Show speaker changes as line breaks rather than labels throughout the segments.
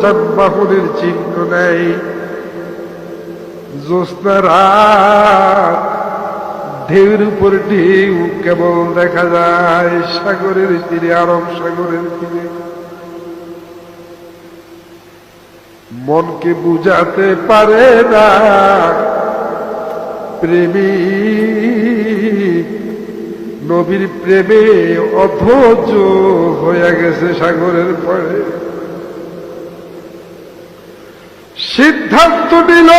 যানবাহনের চিহ্ন নেই। জ্যোৎস্না রাত, ঢেউর উপর ঢেউ কেবল দেখা যায় সাগরের তীরে, আরব সাগরের তীরে। মনকে বুঝাতে পারে না প্রেমী, নবীর প্রেমে অধৈর্য হয়ে গেছে সাগরের পাড়ে। সিদ্ধান্ত নিল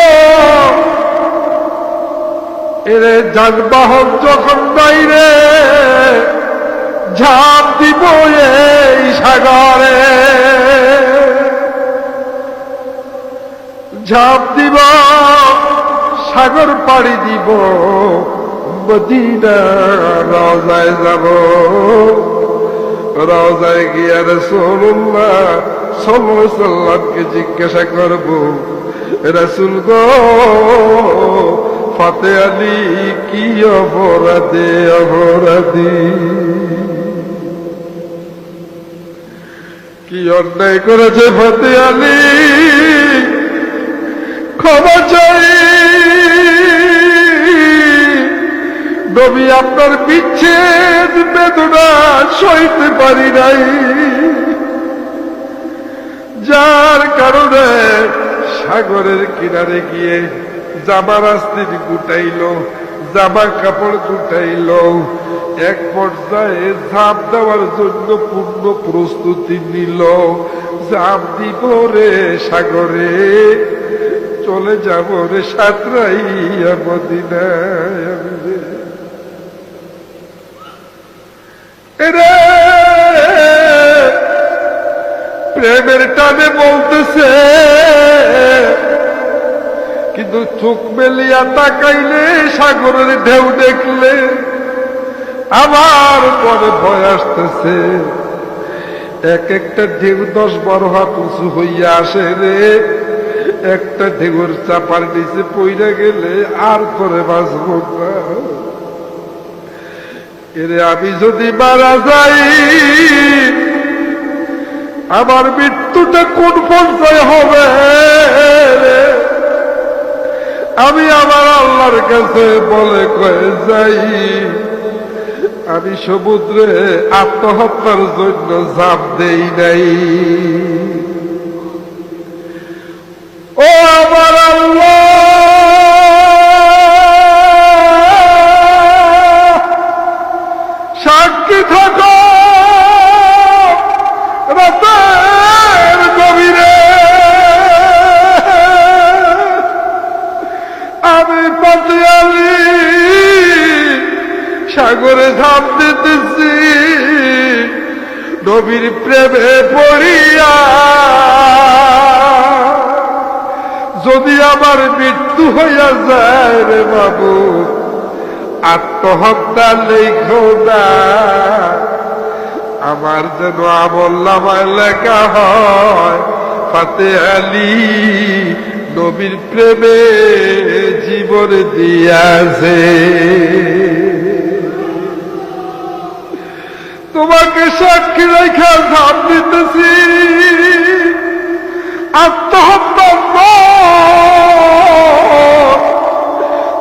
এরে যানবাহন যখন বাইরে ঝাঁপ দিব এই সাগরে, ঝাঁপ দিব সাগর পাড়ি দিব, মদিনা রওজায় যাব। রওজায় গিয়ে রাসূলুল্লাহ সাল্লাল্লাহু আলাইহি ওয়াসাল্লামকে জিজ্ঞাসা করব, রাসূল গো ফাতে আলী কি অপরাধে অপরাধী, কি অন্যায় করেছে ফাতে আলী, ক্ষমা চাই। নবী আপনার বিচ্ছেদ বেদনা সইতে পারি নাই, যার কারণে সাগরের কিনারে গিয়ে জামার আস্তির গুটাইল, জামা কাপড় গুটাইল। এক পর্যায়ে ঝাঁপ দেওয়ার জন্য পূর্ণ প্রস্তুতি নিল। ঝাঁপ দিব রে সাগরে, চলে যাব রে সাঁতরাইয়া মদিনায় আমি রে। এরে প্রেমের টানে বলতেছে, কিন্তু চোখ মেলিয়া তাকাইলে সাগরের ঢেউ দেখলে আমার মনে ভয় আসতেছে। এক একটা ঢেউ 10-12 হাত উঁচু হইয়া আসে রে। একটা ঢেউর চাপার নিচে পইরা গেলে আর করে বাঁচব না। এরে আমি যদি মারা যাই, আমার মৃত্যুটা কোন পর্যায়ে হবে? আমি আমার আল্লাহর কাছে বলে কয়ে যাই, আমি সমুদ্রে আত্মহত্যার জন্য ঝাঁপ দেই নাই। ও আমার আল্লাহ, সাক্ষী থাকো রাতের গভীরে আমি ফাতে আলী সাগরে ঝাঁপ দিতেছি, নবীর প্রেমে পড়িয়া। যদি আমার মৃত্যু হইয়া যায় রে বাবু, আত্মহত্যা লেখো না, আমার যেন আমলনামায় লেখা হয় ফাতে আলী নবীর প্রেমে জীবন দিয়াছে। তোমাকে সাক্ষী রেখা ঝাঁপ দিতেছি, আত্মহত্যা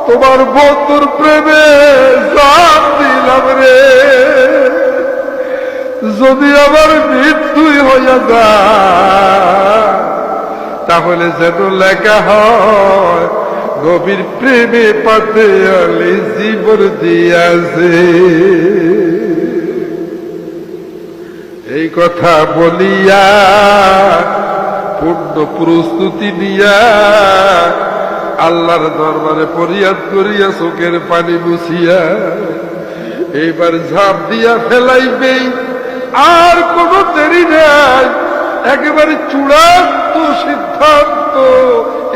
তোমার বন্ধুর প্রেমে ঝাঁপ দিলাম রে। যদি আমার মৃত্যুই হইয়া যায়, তাহলে যেন লেখা হয় নবীর প্রেমে ফাতে আলী জীবন দিয়াছে। এই কথা বলিয়া পূর্ণ প্রস্তুতি নিয়া আল্লাহর দরবারে ফরিয়াদ করিয়া চোখের পানি মুছিয়া এইবার ঝাঁপ দিয়া ফেলাইবেই, আর কোন দেরি নাই। একেবারে চূড়ান্ত সিদ্ধান্ত,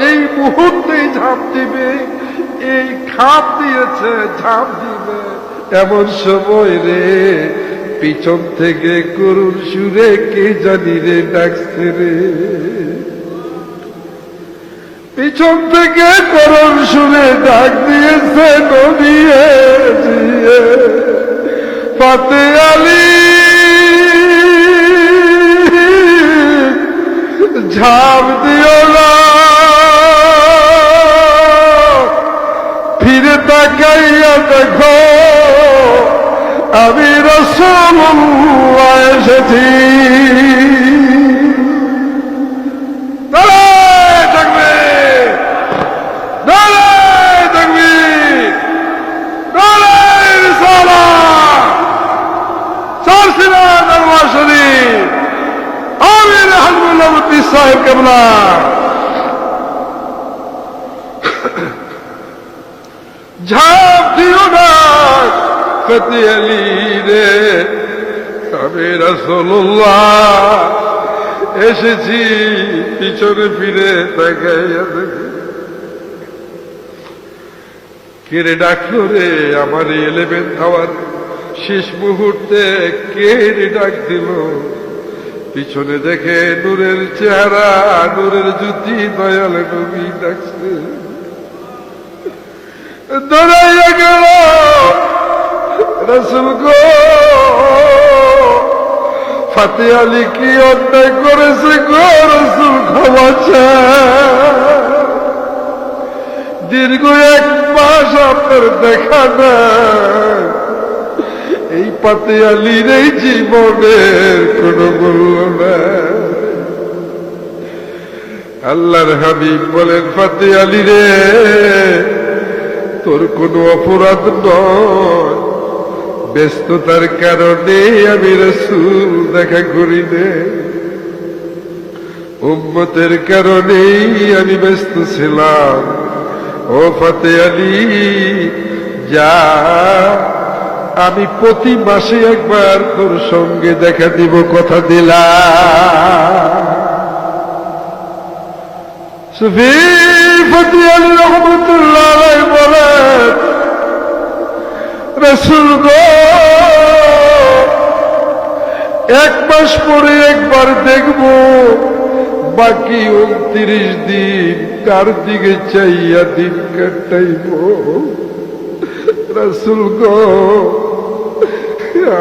এই মুহূর্তেই ঝাঁপ দিবে। এই খাপ দিয়েছে, ঝাঁপ দিবে। এমন সময় রে পিছন থেকে করুণ সুরে কে জানি রে ডাকছে রে, পিছন থেকে করুণ সুরে ডাক দিয়েছে নবী ফাতে আলী। ঝাঁপ দিও না, ফিরে তাকাইয়া দেখো আমি রাসূলুল্লাহ এসেছি। নারায়ে তাকবীর, নারায়ে তাকবীর, নারায়ে রিসালাত। সারসিনা দরবার শরীফ আমির হাজবুল্লাহ মুফতি সাহেব কেবলা। ঝাঁপ দিও না ফতে আলী রে, আমি রাসূলুল্লাহ এসেছি, পিছনে ফিরে তাকাইয়া দেখে কে রে ডাকলো রে আমার 11th আওয়ার শেষ মুহূর্তে, কে রে ডাক দিল। পিছনে দেখে নূরের চেহারা, নূরের জুতি, দয়াল নবী ডাকছে। দৌড়াইয়া গেল, রাসূল গো ফতে আলী কি অন্যায় করেছে গো রাসূল, ক্ষমা চায়। দীর্ঘ 1 মাস আপনার দেখা নাই, এই ফতে আলীর এই জীবনের কোন মূল্য নাই। আল্লাহর হাবিব বলেন ফতে আলী রে, তোর কোনো অপরাধ নয়, ব্যস্ততার কারণে আমি রাসূল দেখা করি নে, উম্মতের কারণেই আমি ব্যস্ত ছিলাম। ও ফতে আলী যা, আমি প্রতি মাসে একবার তোর সঙ্গে দেখা দিব, কথা দিলাম। সুফি ফতে আলী রহমতুল্লাহ আলাইহি বলেন, রাসূল গো 1 মাস পরে একবার দেখব, বাকি 29 দিন কার দিকে চাইয়া দিন কাটাইব। রাসূল গো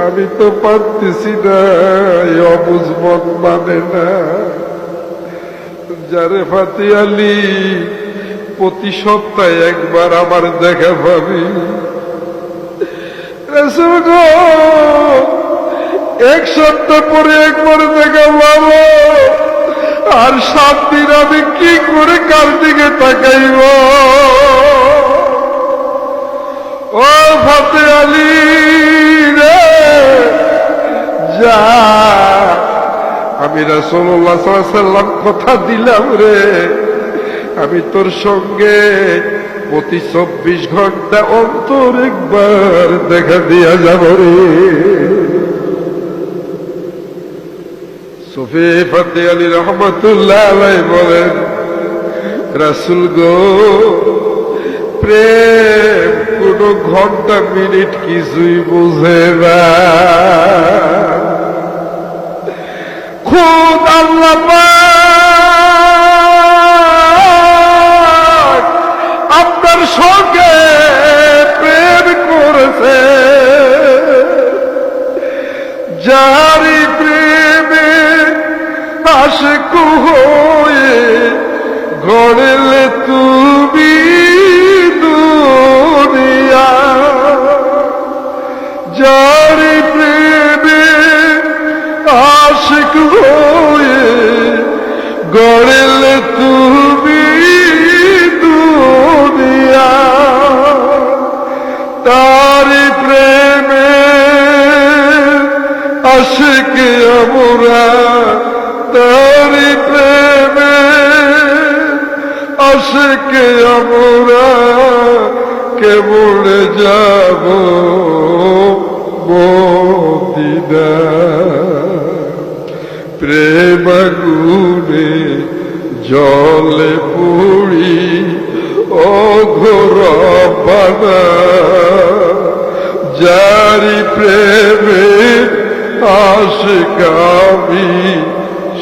আমি তো পারতেছি না, অবুঝ মন মানে না। যারে ফতে আলী প্রতি সপ্তাহে একবার আমার দেখা পাবি, রাসূল গো 1 সপ্তাহ পরে একবার দেখা পাবো, আর 7 দিন আমি কি করে কার দিকে তাকাইব। ও ফতে আলী রে যা, আমি রাসূলুল্লাহ সাল্লাল্লাহু আলাইহি ওয়াসাল্লাম কথা দিলাম রে, আমি তোর সঙ্গে প্রতি 24 ঘন্টা অন্তর একবার দেখা দিয়া যাব রে। সুফি ফতে আলী রহমতুল্লাহ আলাইহি বলেন, রাসূল গো প্রেম কোন ঘন্টা মিনিট কিছুই বুঝে না, খুদ আল্লাহ পাক আপনার সঙ্গে প্রেম করেছে। যারি প্রেমে আশিক হয়ে গড়লে তুমি দুনিয়া, যারি প্রেমে আশিক হয়ে গড়লে তুমি দুনিয়া, তারি প্রেমে আশিক আমরা, তারি প্রেমে আশিক আমরা, কেবল যাব মদিনা। প্রেম আগুনে জলে পুড়ি অঘোর বানা, যারি প্রেমে আশিক আমি,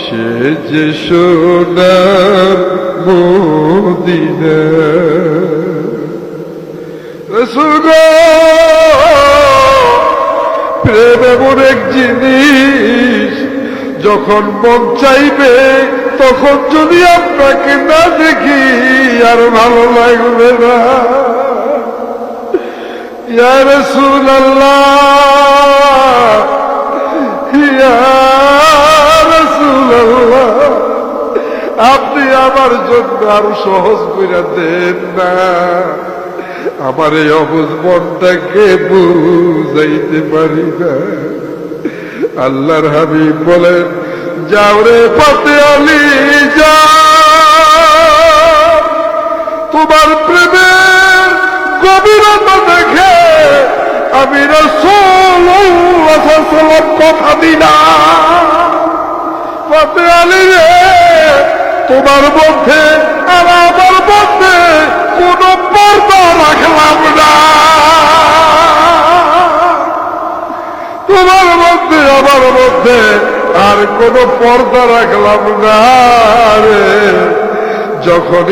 সে যে সোনার মদিনা। রাসূল গো প্রেম এমন এক জিনিস, যখন মন চাইবে তখন যদি আপনাকে না দেখি আর ভালো লাগবে না। ইয়া রাসূলুল্লাহ, ইয়া রাসূলুল্লাহ, আপনি আমার জন্য আরো সহজ করে দেন না, আমার এই অবুঝ মনটাকে বুঝাইতে পারি না। আল্লাহর হাবিব বলেন, যাও রে ফাতে আলী যাও, তোমার প্রেমের গভীরতা দেখে আমি রাসূলুল্লাহ সাল্লাল্লাহু আলাইহি ওয়াসাল্লাম কথা দিলাম, ফাতে আলী রে তোমার মধ্যে আর আমার মধ্যে কোন পর্দা রাখলাম না, তোমার মধ্যে আমার মধ্যে আর কোন পর্দা রাখলাম না রে। যখনই